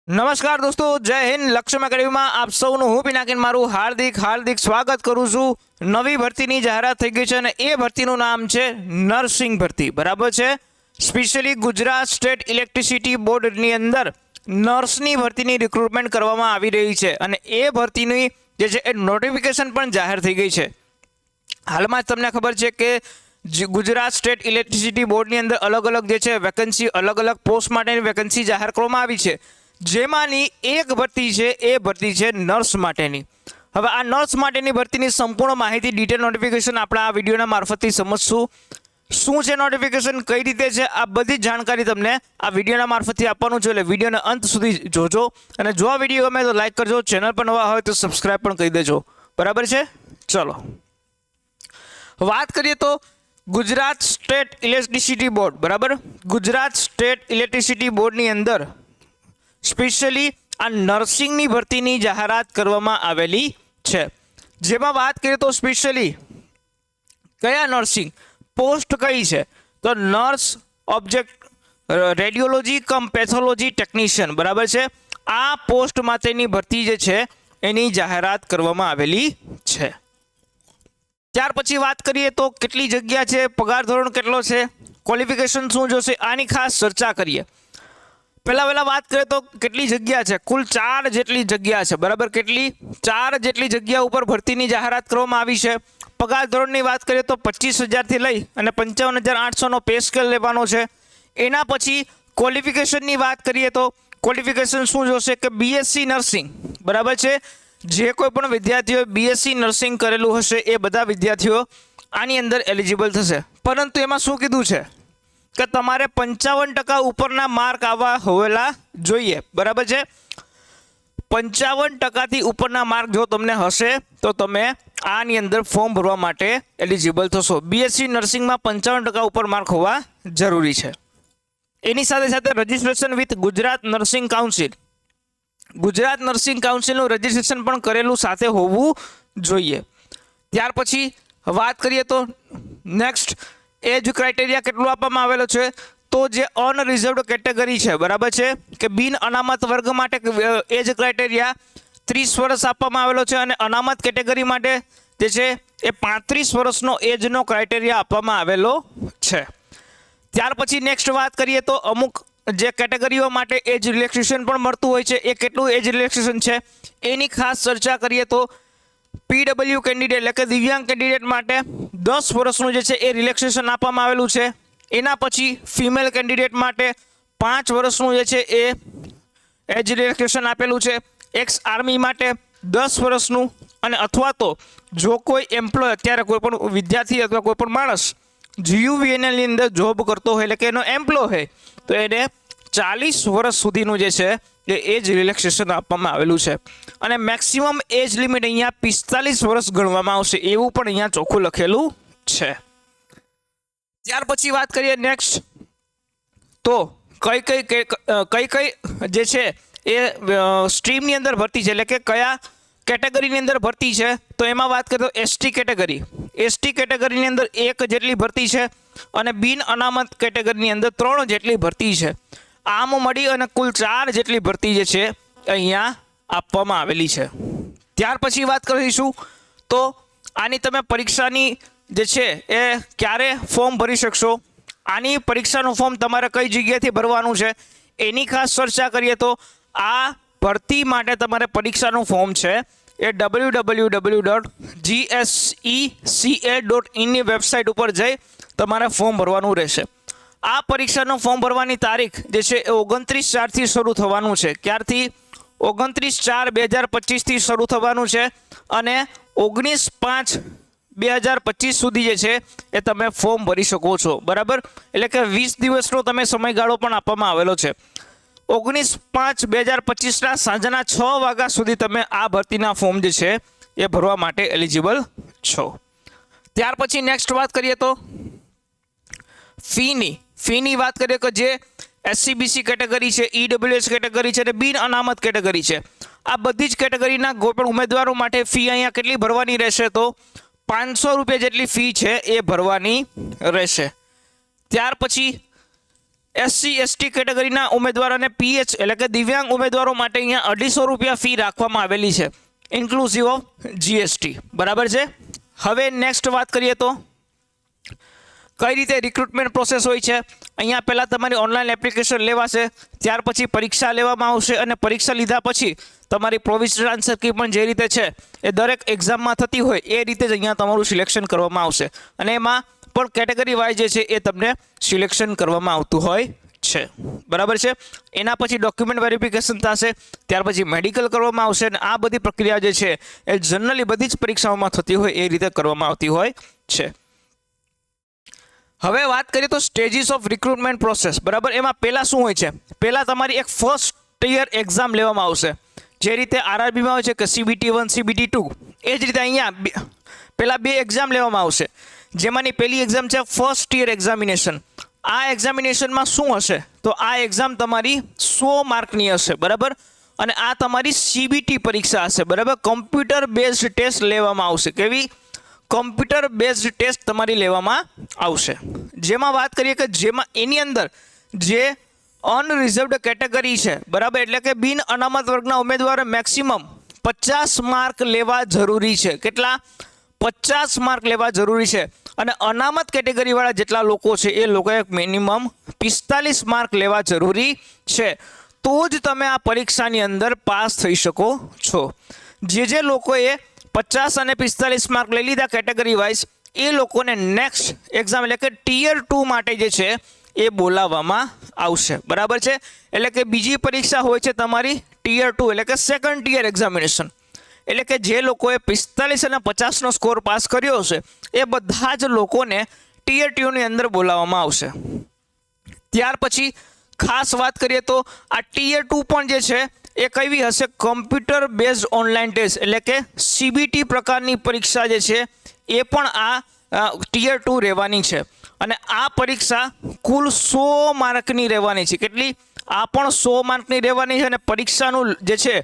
નમસ્કાર દોસ્તો, જય હિન્દ. લક્ષ્યમ એકેડમીમાં આપ સૌનું હું પિનાકીન મારું હાર્દિક સ્વાગત કરું છું. નવી ભરતીની જાહેરાત થઈ ગઈ છે અને એ ભરતીનું નામ છે નર્સિંગ ભરતી. બરાબર છે. સ્પેશિયલી ગુજરાત સ્ટેટ ઇલેક્ટ્રિસિટી બોર્ડની અંદર નર્સની ભરતીની રિક્રુટમેન્ટ કરવામાં આવી રહી છે અને એ ભરતીની જે છે એ નોટિફિકેશન પણ જાહેર થઈ ગઈ છે. હાલમાં જ તમને ખબર છે કે ગુજરાત સ્ટેટ ઇલેક્ટ્રિસિટી બોર્ડની અંદર અલગ અલગ જે છે વેકન્સી, અલગ અલગ પોસ્ટ માટેની વેકન્સી જાહેર કરવામાં આવી છે. જેમાંની એક ભરતી છે એ ભરતી છે નર્સ માટેની. હવે આ નર્સ માટેની ભરતીની સંપૂર્ણ માહિતી, ડિટેલ નોટિફિકેશન આપણે આ વિડીયોના મારફતથી સમજશું. શું છે નોટિફિકેશન, કઈ રીતે છે, આ બધી જાણકારી તમને આ વિડીયોના મારફતથી આપવાનું છે. એટલે વિડીયોને અંત સુધી જોજો અને જો આ વિડીયો ગમે તો લાઈક કરજો, ચેનલ પર નવા હોય તો સબસ્ક્રાઈબ પણ કરી દેજો. બરાબર છે. ચલો વાત કરીએ તો ગુજરાત સ્ટેટ ઇલેક્ટ્રિસિટી બોર્ડ, બરાબર, ગુજરાત સ્ટેટ ઇલેક્ટ્રિસિટી બોર્ડની અંદર સ્પેશિયલી આ નર્સિંગની ભરતીની જાહેરાત કરવામાં આવેલી છે. જેમાં વાત કરીએ તો સ્પેશિયલી કયા નર્સિંગ પોસ્ટ કઈ છે, તો નર્સ ઓબ્જેક્ટ રેડિયોલોજી કમ પેથોલોજી ટેકનિશિયન. બરાબર છે. આ પોસ્ટ માટેની ભરતી જે છે એની જાહેરાત કરવામાં આવેલી છે. ત્યાર પછી વાત કરીએ તો કેટલી જગ્યા છે, પગાર ધોરણ કેટલો છે, ક્વોલિફિકેશન શું જોશે, આની ખાસ ચર્ચા કરીએ. પહેલા વાત કરીએ તો કેટલી જગ્યા છે, કુલ 4 જેટલી જગ્યા છે. બરાબર, કેટલી? 4 જેટલી જગ્યા ઉપર ભરતીની જાહેરાત કરવામાં આવી છે. પગાર ધોરણની વાત કરીએ તો 25,000થી લઈ અને 55,800નો પે સ્કેલ લેવાનો છે. એના પછી ક્વોલિફિકેશનની વાત કરીએ તો ક્વોલિફિકેશન શું જોશે કે બીએસસી નર્સિંગ. બરાબર છે. જે કોઈ પણ વિદ્યાર્થીઓ બીએસસી નર્સિંગ કરેલું હશે એ બધા વિદ્યાર્થીઓ આની અંદર એલિજિબલ થશે. પરંતુ એમાં શું કીધું છે કે તમારે 55% ઉપરના માર્ક આવવા હોવેલા જોઈએ. બરાબર છે. 55%થી ઉપરના માર્ક જો તમને હશે તો તમે આની અંદર ફોર્મ ભરવા માટે એલિજિબલ થશો. બીએસસી નર્સિંગમાં 55% ઉપર માર્ક હોવા જરૂરી છે. એની સાથે સાથે registration with Gujarat nursing council, Gujarat nursing કાઉન્સિલનું રજિસ્ટ્રેશન પણ કરેલું સાથે હોવું જોઈએ. ત્યાર પછી વાત કરીએ તો નેક્સ્ટ એજ ક્રાઇટેરિયા કેટલું આપવામાં આવેલો છે, તો જે અનરિઝર્વડ કેટેગરી છે, બરાબર છે, કે બિન અનામત વર્ગ માટે એજ ક્રાઇટેરિયા 30 વર્ષ આપવામાં આવેલો છે અને અનામત કેટેગરી માટે જે છે એ 35 વર્ષનો એજનો ક્રાઇટેરિયા આપવામાં આવેલો છે. ત્યાર પછી નેક્સ્ટ વાત કરીએ તો અમુક જે કેટેગરીઓ માટે એજ રિલેક્સેશન પણ મળતું હોય છે. એ કેટલું એજ રિલેક્સેશન છે એની ખાસ ચર્ચા કરીએ તો પીડબ્લ્યુ કેન્ડિડેટ એટલે કે દિવ્યાંગ કેન્ડિડેટ માટે 10 વર્ષનું જે છે એ રિલેક્સેશન આપવામાં આવેલું છે. એના પછી ફિમેલ કેન્ડિડેટ માટે 5 વર્ષનું જે છે એ એજ રિલેક્સેશન આપેલું છે. એક્સ આર્મી માટે 10 વર્ષનું, અને અથવા તો જો કોઈ એમ્પ્લોય અત્યારે કોઈ પણ વિદ્યાર્થી અથવા કોઈ પણ માણસ જીયુવીએનએલની અંદર જોબ કરતો હોય એટલે કે એનો એમ્પ્લોય હોય તો એને 40 વર્ષ સુધીનું જે છે એ એજ રિલેક્સેશન આપવામાં આવેલું છે. અને મેક્સિમમ એજ લિમિટ અહીંયા 45 વર્ષ ગણવામાં આવશે એવું પણ અહીંયા ચોખ્ખું લખેલું છે. ત્યાર પછી વાત કરીએ નેક્સ્ટ તો કઈ જે છે એ સ્ટ્રીમની અંદર ભરતી છે, એટલે કે કયા કેટેગરીની અંદર ભરતી છે. તો એમાં વાત કરીએ તો એસટી કેટેગરીની અંદર 1 જેટલી ભરતી છે અને બિન અનામત કેટેગરીની અંદર 3 જેટલી ભરતી છે. આમ મળી અને કુલ 4 જેટલી ભરતી જે છે અહીંયા આપવામાં આવેલી છે. ત્યાર પછી વાત કરીશું તો આની તમે પરીક્ષાની જે છે એ ક્યારે ફોર્મ ભરી શકશો, આની પરીક્ષાનું ફોર્મ તમારે કઈ જગ્યાએથી ભરવાનું છે એની ખાસ ચર્ચા કરીએ તો આ ભરતી માટે તમારે પરીક્ષાનું ફોર્મ છે એ www.gseca.in ની વેબસાઇટ ઉપર જઈ તમારે ફોર્મ ભરવાનું રહેશે. આ પરીક્ષાનું ફોર્મ ભરવાની તારીખ જે છે એ 29/4થી શરૂ થવાનું છે. ક્યારથી? 29/4/2025થી શરૂ થવાનું છે અને 19/5/2025 સુધી જે છે એ તમે ફોર્મ ભરી શકો છો. બરાબર, એટલે કે 20 દિવસનો તમે સમયગાળો પણ આપવામાં આવેલો છે. 19/5/2025ના સાંજના 6 વાગ્યા સુધી તમે આ ભરતીના ફોર્મ જે છે એ ભરવા માટે એલિજિબલ છો. ત્યાર પછી નેક્સ્ટ વાત કરીએ તો ફીની વાત કરીએ કે જે એસસીબીસી કેટેગરી છે, ઈડબ્લ્યુએસ કેટેગરી છે અને બિન અનામત કેટેગરી છે, આ બધી જ કેટેગરીના કોઈ પણ ઉમેદવારો માટે ફી અહીંયા કેટલી ભરવાની રહેશે તો 500 રૂપિયા જેટલી ફી છે એ ભરવાની રહેશે. ત્યાર પછી એસસી એસટી કેટેગરીના ઉમેદવાર અને પીએચ એટલે કે દિવ્યાંગ ઉમેદવારો માટે અહીંયા 250 રૂપિયા ફી રાખવામાં આવેલી છે, ઇન્ક્લુઝિવ ઓફ જીએસટી. બરાબર છે. હવે નેક્સ્ટ વાત કરીએ તો કઈ રીતે રિક્રુટમેન્ટ પ્રોસેસ હોય છે. અહીંયા પહેલાં તમારી ઓનલાઈન એપ્લિકેશન લેવાશે, ત્યાર પછી પરીક્ષા લેવામાં આવશે અને પરીક્ષા લીધા પછી તમારી પ્રોવિઝનલ આન્સર કી પણ જે રીતે છે એ દરેક એક્ઝામમાં થતી હોય એ રીતે જ અહીંયા તમારું સિલેક્શન કરવામાં આવશે અને એમાં પણ કેટેગરી વાઇઝ જે છે એ તમને સિલેક્શન કરવામાં આવતું હોય છે. બરાબર છે. એના પછી ડોક્યુમેન્ટ વેરિફિકેશન થશે, ત્યાર પછી મેડિકલ કરવામાં આવશે અને આ બધી પ્રક્રિયા જે છે એ જનરલી બધી જ પરીક્ષાઓમાં થતી હોય એ રીતે કરવામાં આવતી હોય છે. હવે વાત કરીએ તો સ્ટેજીસ ઓફ રિક્રુટમેન્ટ પ્રોસેસ. બરાબર. એમાં પહેલાં શું હોય છે, પહેલાં તમારી એક ફર્સ્ટ યર એક્ઝામ લેવામાં આવશે, જે રીતે આરઆરબીમાં હોય છે કે CBT 1 CBT 2, એ જ રીતે અહીંયા પહેલાં 2 એક્ઝામ લેવામાં આવશે, જેમાંની પહેલી એક્ઝામ છે ફર્સ્ટ યર એક્ઝામિનેશન. આ એક્ઝામિનેશનમાં શું હશે તો આ એક્ઝામ તમારી 100 માર્કની હશે. બરાબર. અને આ તમારી CBT પરીક્ષા હશે. બરાબર. કમ્પ્યુટર બેઝડ ટેસ્ટ લેવામાં આવશે. કેવી? કમ્પ્યુટર બેઝડ ટેસ્ટ તમારી લેવામાં આવશે, જેમાં વાત કરીએ કે જેમાં એની અંદર જે અનરિઝર્વડ કેટેગરી છે, બરાબર, એટલે કે બિન અનામત વર્ગના ઉમેદવારે મેક્સિમમ 50 માર્ક લેવા જરૂરી છે. કેટલા? 50 માર્ક લેવા જરૂરી છે. અને અનામત કેટેગરીવાળા જેટલા લોકો છે એ લોકોએ મિનિમમ 45 માર્ક લેવા જરૂરી છે, તો જ તમે આ પરીક્ષાની અંદર પાસ થઈ શકો છો. જે લોકોએ 50 અને 45 માર્ક લઈ લીધા કેટેગરી વાઇઝ, એ લોકોને નેક્સ્ટ એક્ઝામ એટલે કે ટિયર 2 માટે જે છે એ બોલાવવામાં આવશે. બરાબર છે. એટલે કે બીજી પરીક્ષા હોય છે તમારી ટિયર 2 એટલે કે સેકન્ડ ટિયર એક્ઝામિનેશન. એટલે કે જે લોકોએ 45 અને 50નો સ્કોર પાસ કર્યો હશે એ બધા જ લોકોને ટિયર 2ની અંદર બોલાવવામાં આવશે. ત્યાર પછી ખાસ વાત કરીએ તો આ ટિયર 2 પણ જે છે એ કેવી હશે? કમ્પ્યુટર બેઝડ ઓનલાઈન ટેસ્ટ એટલે કે CBT પ્રકારની પરીક્ષા જે છે એ પણ આ ટિયર 2 રહેવાની છે. અને આ પરીક્ષા કુલ 100 માર્કની રહેવાની છે. કેટલી? આ પણ 100 માર્કની રહેવાની છે. અને પરીક્ષાનું જે છે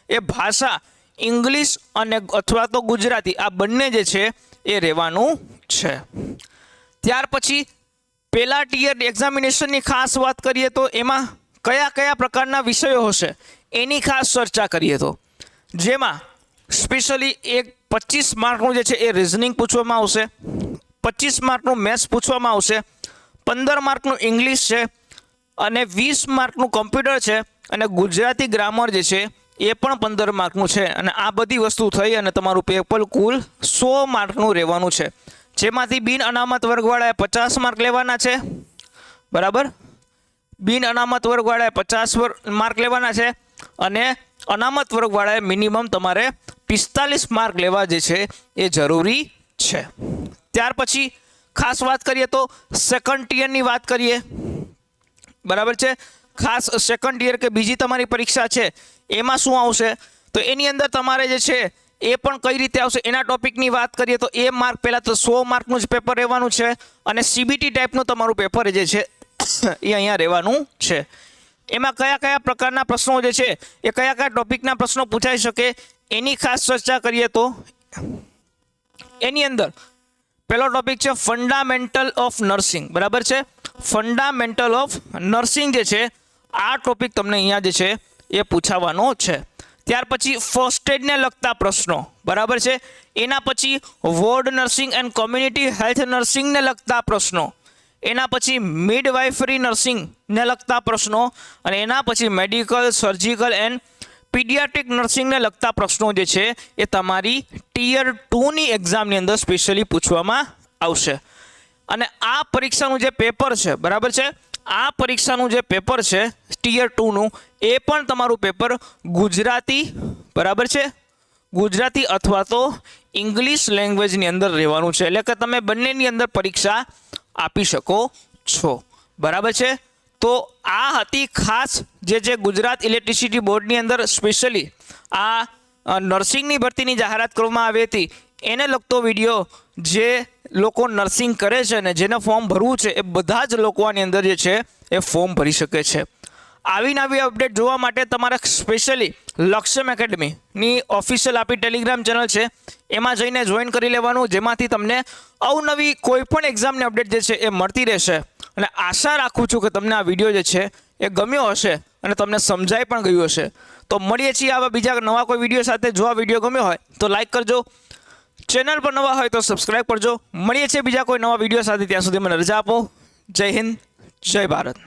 એ ભાષા ઇંગ્લિશ અને અથવા તો ગુજરાતી આ બંને જે છે એ રહેવાનું છે. ત્યાર પછી પહેલા ટિયર એક્ઝામિનેશનની ખાસ વાત કરીએ તો એમાં કયા કયા પ્રકારના વિષયો હશે એની ખાસ ચર્ચા કરીએ તો જેમાં સ્પેશિયલી એક 25 માર્કનું જે છે એ રિઝનિંગ પૂછવામાં આવશે, 25 માર્કનું મેથ્સ પૂછવામાં આવશે, 15 માર્કનું ઇંગ્લિશ છે અને 20 માર્કનું કમ્પ્યુટર છે અને ગુજરાતી ગ્રામર જે છે એ પણ 15 માર્કનું છે. અને આ બધી વસ્તુ થઈ અને તમારું પેપર કુલ 100 માર્કનું રહેવાનું છે, જેમાંથી બિન અનામત વર્ગવાળાએ 50 માર્ક લેવાના છે. બરાબર. બિન અનામત વર્ગવાળાએ 50 માર્ક લેવાના છે અને અનામત વર્ગવાળાએ મિનિમમ તમારે 45 માર્ક લેવા જે છે એ જરૂરી છે. ત્યાર પછી ખાસ વાત કરીએ તો સેકન્ડ ટિયરની વાત કરીએ. બરાબર છે. ખાસ સેકન્ડ ટિયર કે બીજી તમારી પરીક્ષા છે એમાં શું આવશે તો એની અંદર તમારે જે છે એ પણ કઈ રીતે આવશે એના ટોપિકની વાત કરીએ તો એ માર્ક પહેલાં તો 100 માર્કનું જ પેપર રહેવાનું છે અને CBT ટાઈપનું તમારું પેપર જે છે એ અહીંયા રહેવાનું છે. એમાં કયા કયા પ્રકારના પ્રશ્નો જે છે એ કયા કયા ટોપિકના પ્રશ્નો પૂછાઈ શકે એની ખાસ ચર્ચા કરીએ તો એની અંદર પહેલો ટોપિક છે ફંડામેન્ટલ ઓફ નર્સિંગ. બરાબર છે. ફંડામેન્ટલ ઓફ નર્સિંગ જે છે આ ટોપિક તમને અહીંયા જે છે એ પૂછાવાનો છે. ત્યાર પછી ફર્સ્ટ એડને લગતા પ્રશ્નો. બરાબર છે. એના પછી ward nursing and community health નર્સિંગને લગતા પ્રશ્નો, એના પછી મિડવાઇફરી નર્સિંગને લગતા પ્રશ્નો અને એના પછી મેડિકલ સર્જિકલ એન્ડ પીડિયાટ્રિક નર્સિંગને લગતા પ્રશ્નો જે છે એ તમારી ટિયર 2ની એક્ઝામની અંદર સ્પેશિયલી પૂછવામાં આવશે. અને આ પરીક્ષાનું જે પેપર છે, બરાબર છે, આ પરીક્ષાનું જે પેપર છે ટિયર 2નું એ પણ તમારું પેપર ગુજરાતી, બરાબર છે, ગુજરાતી અથવા તો ઇંગ્લિશ લેંગ્વેજની અંદર રહેવાનું છે. એટલે કે તમે બંનેની અંદર પરીક્ષા આપી શકો છો. બરાબર છે. તો આ હતી ખાસ જે ગુજરાત ઇલેક્ટ્રિસિટી બોર્ડની અંદર સ્પેશિયલી આ નર્સિંગની ભરતીની જાહેરાત કરવામાં આવી હતી એને લગતો વિડીયો. જે લોકો નર્સિંગ કરે છે ને જેને ફોર્મ ભરવું છે એ બધા જ લોકો આની અંદર જે છે એ ફોર્મ ભરી શકે છે. આવી નવી અપડેટ જોવા માટે તમારે સ્પેશિયલી લક્ષ્યમ એકેડમીની ઓફિશિયલ આપણી ટેલિગ્રામ ચેનલ છે એમાં જઈને જોઈન કરી લેવાનું, જેમાંથી તમને અવનવી કોઈ પણ એક્ઝામની અપડેટ જે છે એ મળતી રહેશે. અને આશા રાખું છું કે તમને આ વિડીયો જે છે એ ગમ્યો હશે અને તમને સમજાઈ પણ ગયું હશે. તો મળીએ છીએ આવા બીજા નવા કોઈ વિડીયો સાથે. જો આ વિડીયો ગમ્યો હોય તો લાઈક કરજો, ચેનલ પર નવા હોય તો સબસ્ક્રાઈબ કરજો. મળીએ છીએ બીજા કોઈ નવા વિડીયો સાથે. ત્યાં સુધી મને રજા આપો. જય હિન્દ, જય ભારત.